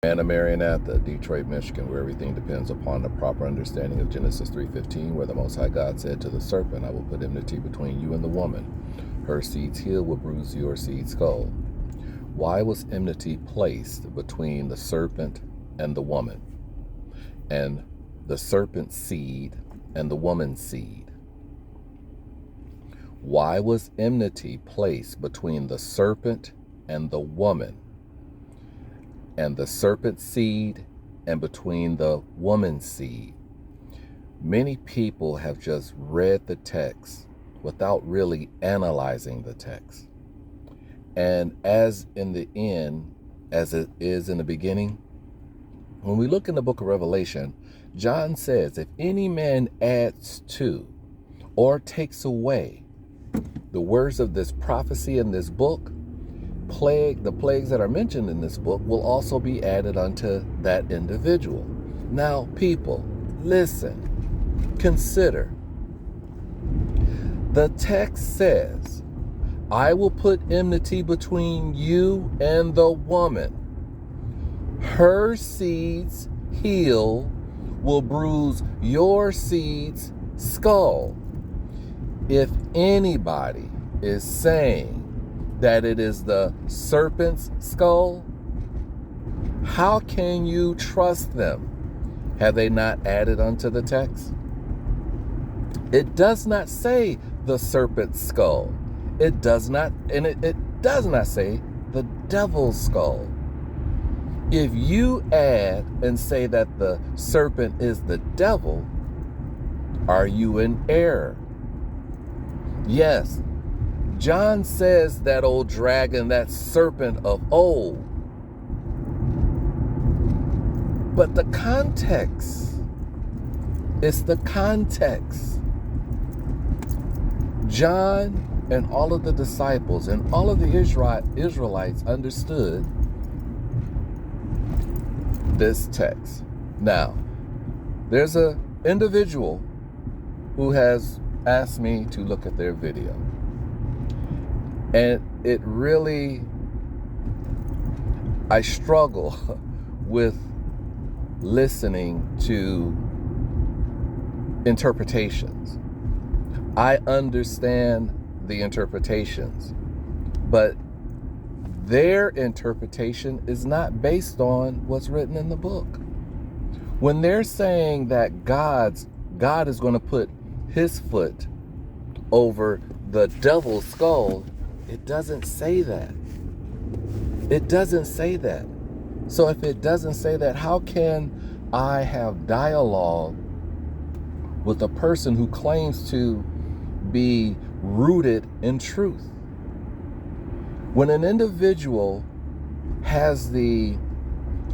And Maranatha, Detroit, Michigan, where everything depends upon the proper understanding of Genesis 3:15, where the Most High God said to the serpent, I will put enmity between you and the woman. Her seed's heel will bruise your seed's skull. Why was enmity placed between the serpent and the woman, and the serpent's seed and the woman's seed? Why was enmity placed between the serpent and the woman, and the serpent's seed and between the woman's seed? Many people have just read the text without really analyzing the text. And as in the end, as it is in the beginning, when we look in the book of Revelation, John says, if any man adds to or takes away the words of this prophecy in this book, the plagues that are mentioned in this book will also be added unto that individual. Now, people, listen, consider. The text says, I will put enmity between you and the woman. Her seed's heel will bruise your seed's skull. If anybody is saying that it is the serpent's skull, how can you trust them? Have they not added unto the text? It does not say the serpent's skull. It does not, and it does not say the devil's skull. If you add and say that the serpent is the devil, are you in error? Yes, John says that old dragon, that serpent of old. But the context, it's the context. John and all of the disciples and all of the Israelites understood this text. Now, there's an individual who has asked me to look at their video. And it really, I struggle with listening to interpretations. I understand the interpretations, but their interpretation is not based on what's written in the book. When they're saying that God is going to put his foot over the devil's skull, it doesn't say that. It doesn't say that. So if it doesn't say that, how can I have dialogue with a person who claims to be rooted in truth? When an individual has the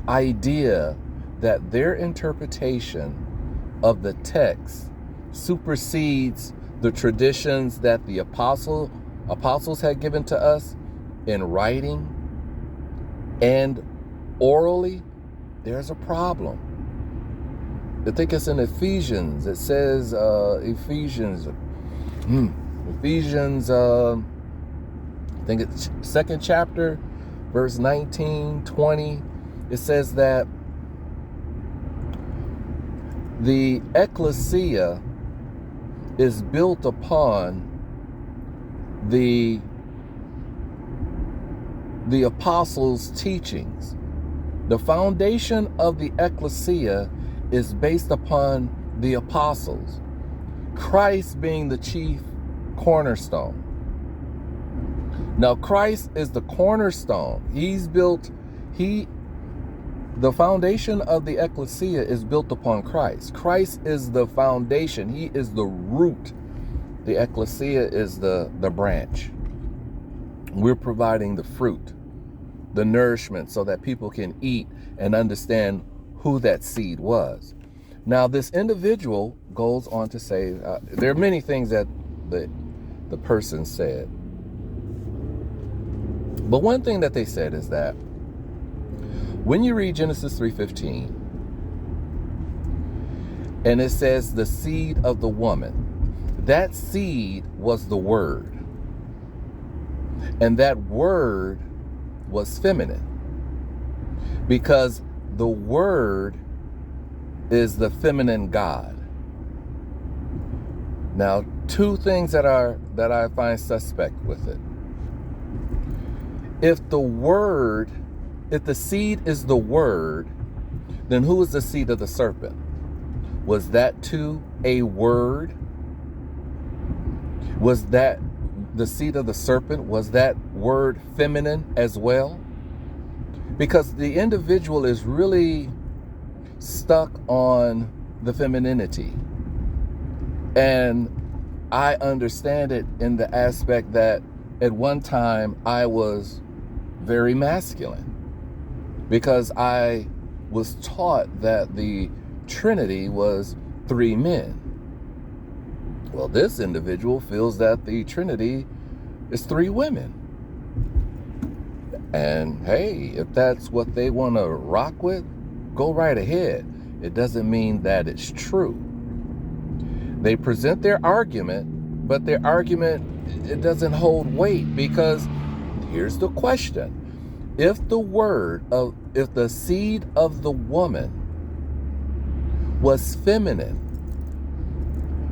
idea that their interpretation of the text supersedes the traditions that the apostles had given to us in writing and orally, there's a problem. I think it's in Ephesians. It says, Ephesians, I think it's 2nd chapter, verse 19, 20. It says that the ecclesia is built upon the apostles' teachings. The foundation of the ecclesia is based upon the apostles, Christ being the chief cornerstone. Now, Christ is the cornerstone. The foundation of the ecclesia is built upon Christ. Christ is the foundation. He is the root. The ecclesia is the branch. We're providing the fruit, the nourishment, so that people can eat and understand who that seed was. Now, this individual goes on to say, there are many things that the person said. But one thing that they said is that when you read Genesis 3:15, and it says the seed of the woman, that seed was the word. And that word was feminine, because the Word is the feminine God. Now, two things that I find suspect with it. If the seed is the Word, then who is the seed of the serpent? Was that too a word? Was that the seed of the serpent? Was that word feminine as well? Because the individual is really stuck on the femininity. And I understand it in the aspect that at one time I was very masculine because I was taught that the Trinity was three men. Well, this individual feels that the Trinity is three women. And hey, if that's what they want to rock with, go right ahead. It doesn't mean that it's true. They present their argument, but their argument, it doesn't hold weight because here's the question. If the seed of the woman was feminine,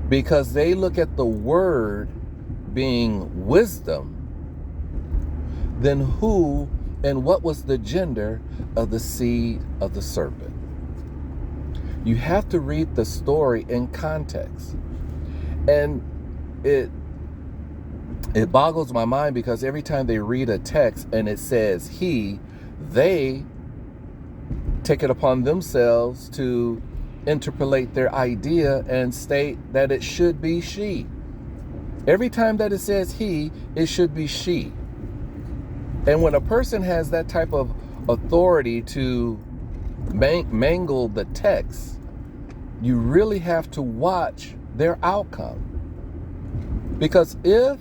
because they look at the word being wisdom, then who and what was the gender of the seed of the serpent? You have to read the story in context. And it boggles my mind because every time they read a text and it says he, they take it upon themselves to interpolate their idea and state that it should be she. Every time that it says he, it should be she. And when a person has that type of authority to mangle the text, you really have to watch their outcome. Because if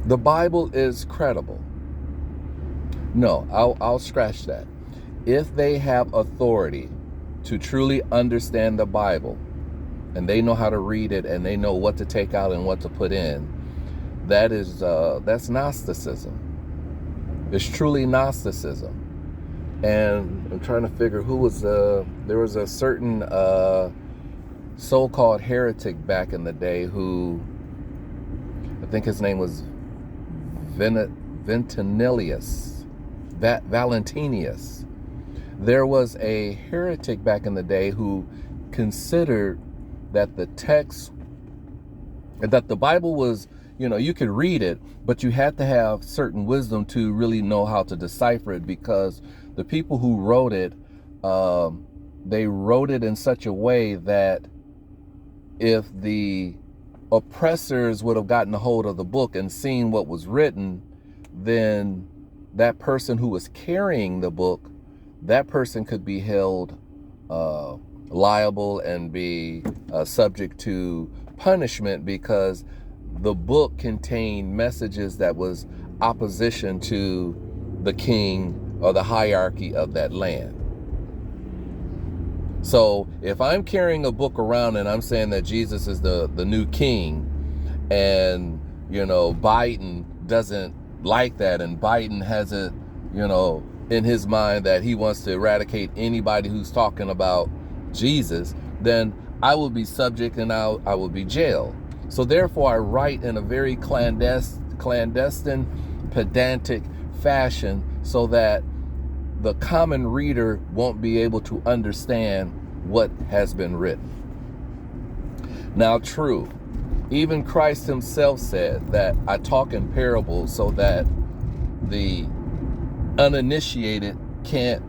the Bible is credible, no, I'll scratch that. If they have authority to truly understand the Bible, and they know how to read it, and they know what to take out and what to put in, that's Gnosticism. It's truly Gnosticism. And I'm trying to figure there was a certain so-called heretic back in the day who, I think his name was Valentinius. There was a heretic back in the day who considered that the Bible was, you could read it, but you had to have certain wisdom to really know how to decipher it, because the people who wrote it, they wrote it in such a way that if the oppressors would have gotten a hold of the book and seen what was written, then that person who was carrying the book, that person could be held liable and be subject to punishment, because the book contained messages that was opposition to the king or the hierarchy of that land. So if I'm carrying a book around and I'm saying that Jesus is the new king, and Biden doesn't like that, and Biden has it in his mind that he wants to eradicate anybody who's talking about Jesus, then I will be subject and I will be jailed. So therefore I write in a very clandestine, pedantic fashion so that the common reader won't be able to understand what has been written. Now, true, even Christ himself said that I talk in parables so that the uninitiated can't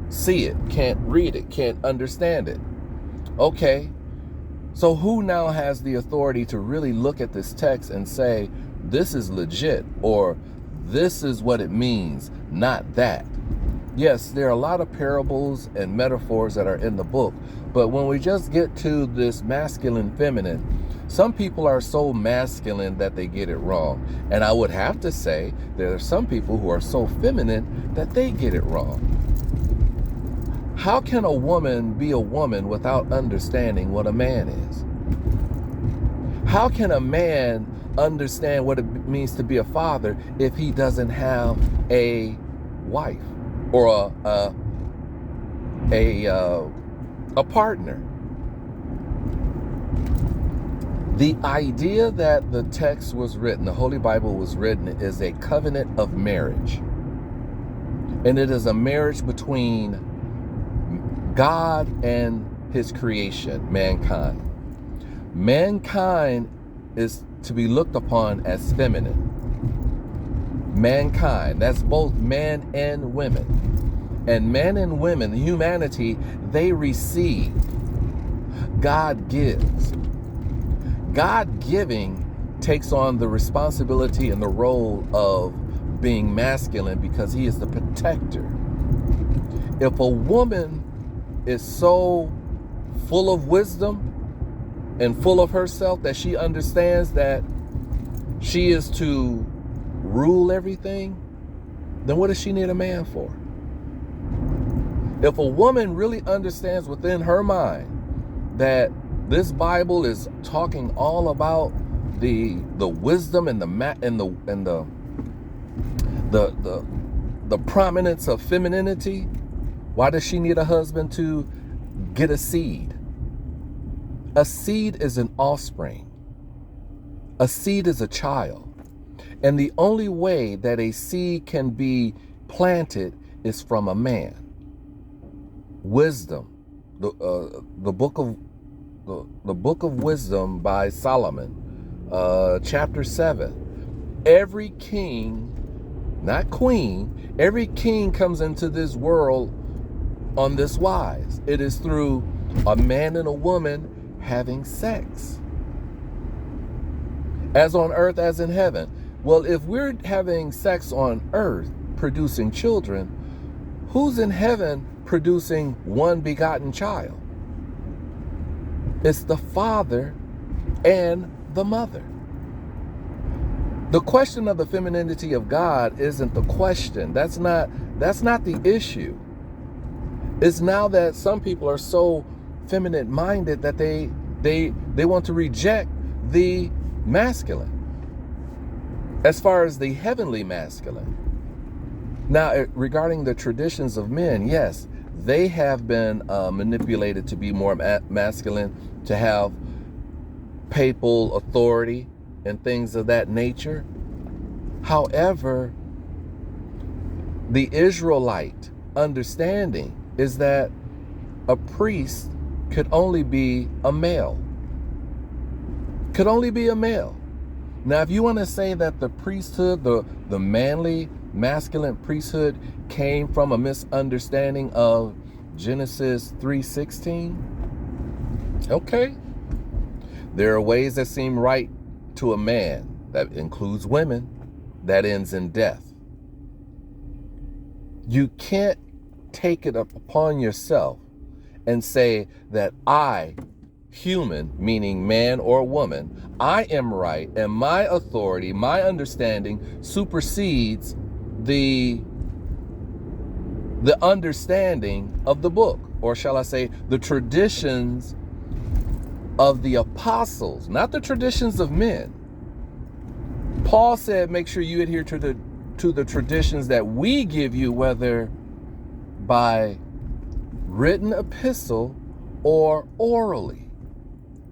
see it, can't read it, can't understand it. Okay, so who now has the authority to really look at this text and say, this is legit, or this is what it means, not that? Yes, there are a lot of parables and metaphors that are in the book, but when we just get to this masculine, feminine, some people are so masculine that they get it wrong. And I would have to say there are some people who are so feminine that they get it wrong. How can a woman be a woman without understanding what a man is? How can a man understand what it means to be a father if he doesn't have a wife or a partner. The idea that the text was written, the Holy Bible was written, is a covenant of marriage. And it is a marriage between God and his creation, mankind. Mankind is to be looked upon as feminine. Mankind, that's both man and women. And men and women, humanity, they receive. God gives. God giving takes on the responsibility and the role of being masculine because he is the protector. If a woman is so full of wisdom and full of herself that she understands that she is to rule everything, then what does she need a man for? If a woman really understands within her mind that this Bible is talking all about the wisdom and the prominence of femininity, why does she need a husband to get a seed? A seed is an offspring. A seed is a child. And the only way that a seed can be planted is from a man. Wisdom, the book of Wisdom by Solomon, chapter 7. Every king, not queen, every king comes into this world on this wise. It is through a man and a woman having sex. As on earth, as in heaven. Well, if we're having sex on earth, producing children, who's in heaven producing one begotten child? It's the father and the mother. The question of the femininity of God isn't the question. That's not the issue. It's now that some people are so feminine minded that they want to reject the masculine as far as the heavenly masculine. Now, regarding the traditions of men, yes, they have been manipulated to be more masculine, to have papal authority and things of that nature. However, the Israelite understanding is that a priest could only be a male. Could only be a male. Now, if you want to say that the priesthood, the manly, masculine priesthood came from a misunderstanding of Genesis 3:16, okay. There are ways that seem right to a man, that includes women, that ends in death. You can't take it upon yourself and say that I, human, meaning man or woman, I am right, and my authority, my understanding supersedes the understanding of the book, or shall I say the traditions of the apostles, not the traditions of men. Paul said, make sure you adhere to the traditions that we give you, whether by written epistle or orally.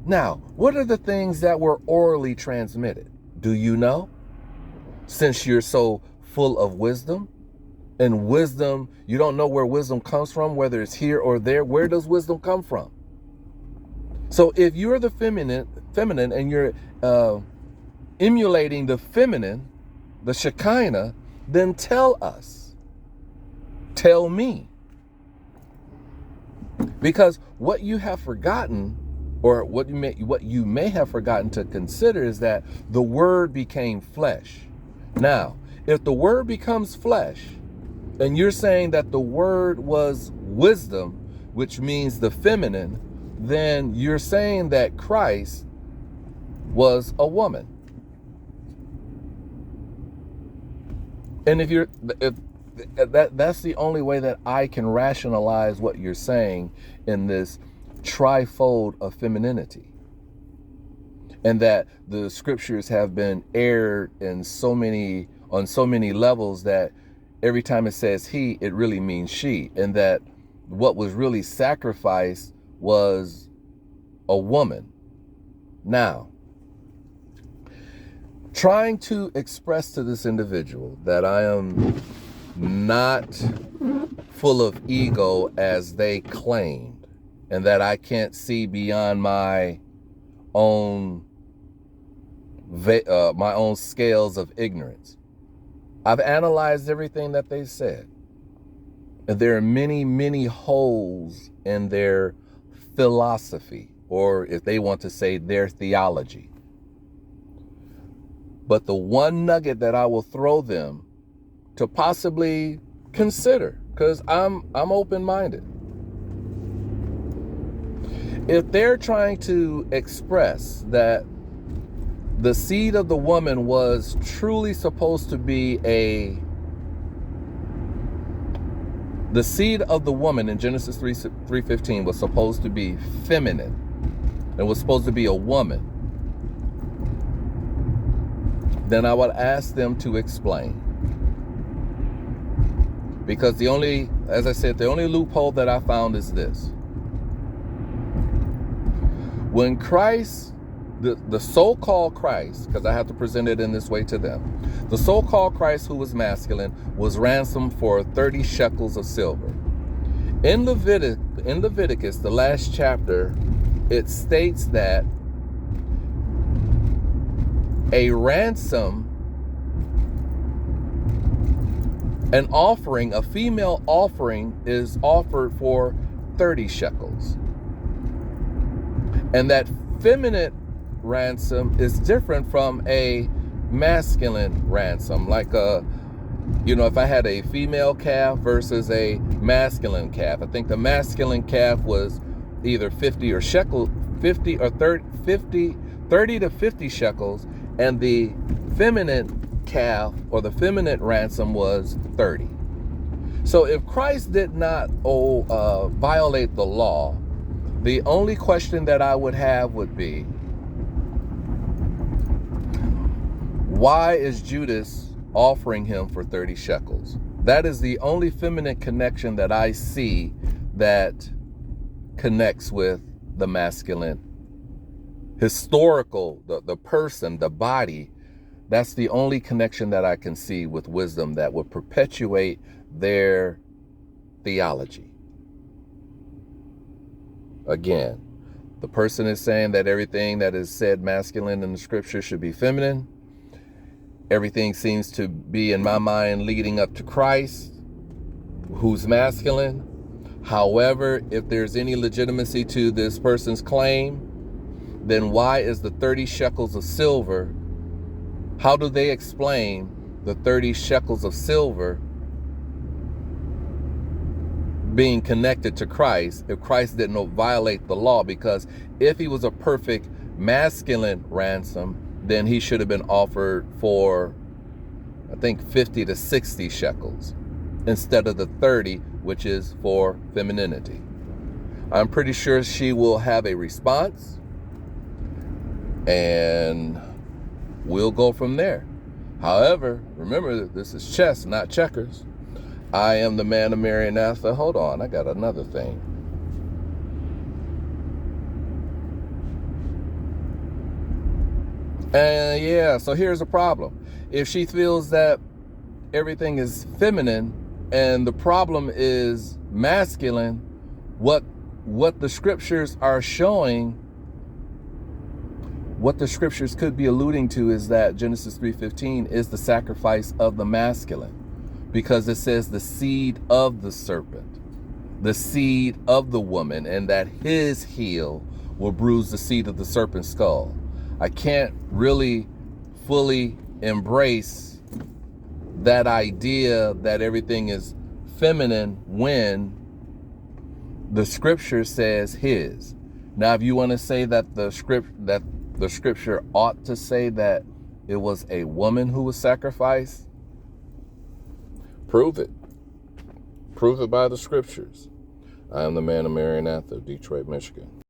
Now, what are the things that were orally transmitted? Do you know? Since you're so full of wisdom, and wisdom, you don't know where wisdom comes from, whether it's here or there. Where does wisdom come from? So if you're the feminine and you're emulating the feminine, the Shekinah, then tell us. Tell me. Because what you have forgotten, or what you may have forgotten to consider, is that the Word became flesh. Now, if the Word becomes flesh, and you're saying that the Word was wisdom, which means the feminine, then you're saying that Christ was a woman. And if that's the only way that I can rationalize what you're saying in this trifold of femininity, and that the scriptures have been aired on so many levels that every time it says he, it really means she, and that what was really sacrificed was a woman. Now, trying to express to this individual that I am not full of ego as they claimed, and that I can't see beyond my own scales of ignorance. I've analyzed everything that they said, and there are many, many holes in their philosophy, or if they want to say their theology. But the one nugget that I will throw them to possibly consider, because I'm open-minded. If they're trying to express that the seed of the woman was truly supposed to be the seed of the woman in Genesis 3:15 was supposed to be feminine. It was supposed to be a woman. Then I would ask them to explain. Because as I said, the only loophole that I found is this. When Christ, the so-called Christ, because I have to present it in this way to them, the so-called Christ who was masculine was ransomed for 30 shekels of silver. In Leviticus, the last chapter, it states that a ransom, an offering, a female offering, is offered for 30 shekels. And that feminine ransom is different from a masculine ransom. Like if I had a female calf versus a masculine calf, I think the masculine calf was either 30 to 50 shekels, and the feminine calf or the feminine ransom was 30. So if Christ did not violate the law, the only question that I would have would be, why is Judas offering him for 30 shekels? That is the only feminine connection that I see that connects with the masculine. Historical, the person, the body, that's the only connection that I can see with wisdom that would perpetuate their theology. Again, the person is saying that everything that is said masculine in the scripture should be feminine. Everything seems to be, in my mind, leading up to Christ, who's masculine. However, if there's any legitimacy to this person's claim, then why is the 30 shekels of silver, how do they explain the 30 shekels of silver being connected to Christ if Christ didn't violate the law? Because if he was a perfect masculine ransom, then he should have been offered for, I think, 50 to 60 shekels instead of the 30, which is for femininity. I'm pretty sure she will have a response, and we'll go from there. However, remember, this is chess, not checkers. I am the man of Maranatha. Hold on, I got another thing. And yeah, so here's a problem. If she feels that everything is feminine and the problem is masculine, what the scriptures are showing, what the scriptures could be alluding to, is that Genesis 3:15 is the sacrifice of the masculine, because it says the seed of the serpent, the seed of the woman, and that his heel will bruise the seed of the serpent's skull. I can't really fully embrace that idea that everything is feminine when the scripture says his. Now, if you want to say that the scripture ought to say that it was a woman who was sacrificed, prove it. Prove it by the scriptures. I am the man of Maranatha, Detroit, Michigan.